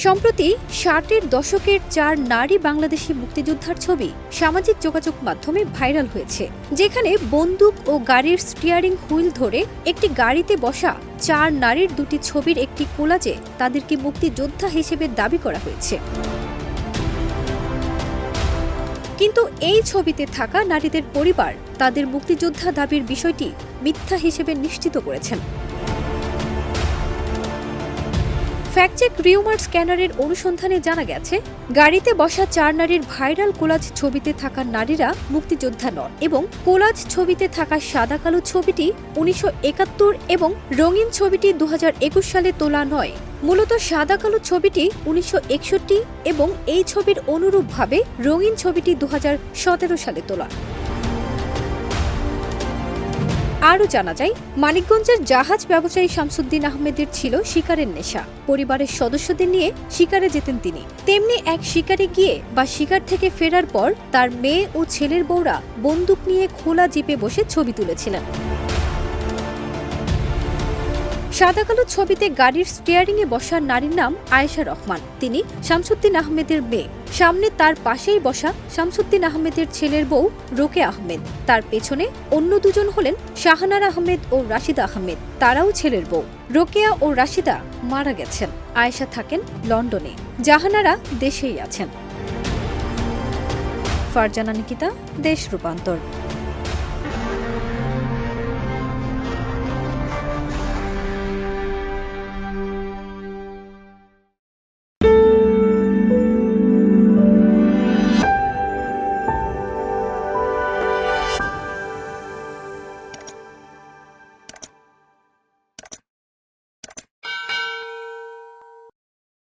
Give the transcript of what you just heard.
সম্প্রতি ৬০-এর দশকের ৪ নারী বাংলাদেশি মুক্তিযোদ্ধার ছবি সামাজিক যোগাযোগ মাধ্যমে ভাইরাল হয়েছে, যেখানে বন্দুক ও গাড়ির স্টিয়ারিং হুইল ধরে একটি গাড়িতে বসা ৪ নারীর দুটি ছবির একটি কোলাজে তাদেরকে মুক্তিযোদ্ধা হিসেবে দাবি করা হয়েছে। কিন্তু এই ছবিতে থাকা নারীদের পরিবার তাদের মুক্তিযোদ্ধা দাবির বিষয়টি মিথ্যা হিসেবে নিশ্চিত করেছেন। ফ্যাক্টচেক রিউমার স্ক্যানারের অনুসন্ধানে জানা গেছে, গাড়িতে বসা ৪ নারীর ভাইরাল কোলাজ ছবিতে থাকা নারীরা মুক্তিযোদ্ধা নন এবং কোলাজ ছবিতে থাকা সাদা কালো ছবিটি ১৯৭১ এবং রঙিন ছবিটি ২০২১ সালে তোলা নয়। মূলত সাদা কালো ছবিটি ১৯৬১ এবং এই ছবির অনুরূপভাবে রঙিন ছবিটি ২০১৭ সালে তোলা। আরও জানা যায়, মানিকগঞ্জের জাহাজ ব্যবসায়ী শামসুদ্দিন আহমেদের ছিল শিকারের নেশা। পরিবারের সদস্যদের নিয়ে শিকারে যেতেন তিনি। তেমনি এক শিকারে গিয়ে বা শিকার থেকে ফেরার পর তার মেয়ে ও ছেলের বউরা বন্দুক নিয়ে খোলা জিপে বসে ছবি তুলেছিলেন। সাদা কালো ছবিতে গাড়ির স্টিয়ারিংয়ে বসা নারীর নাম আয়েশা রহমান। তিনি শামসুদ্দিন আহমেদের মেয়ে। সামনে তার পাশেই বসা শামসুদ্দিন আহমেদের ছেলের বউ রোকেয়া আহমেদ। তার পেছনে অন্য দুজন হলেন শাহানার আহমেদ ও রাশিদা আহমেদ, তারাও ছেলের বউ। রোকেয়া ও রাশিদা মারা গেছেন। আয়েশা থাকেন লন্ডনে, জাহানারা দেশেই আছেন। ফারজানা নিকিতা, দেশ রূপান্তর।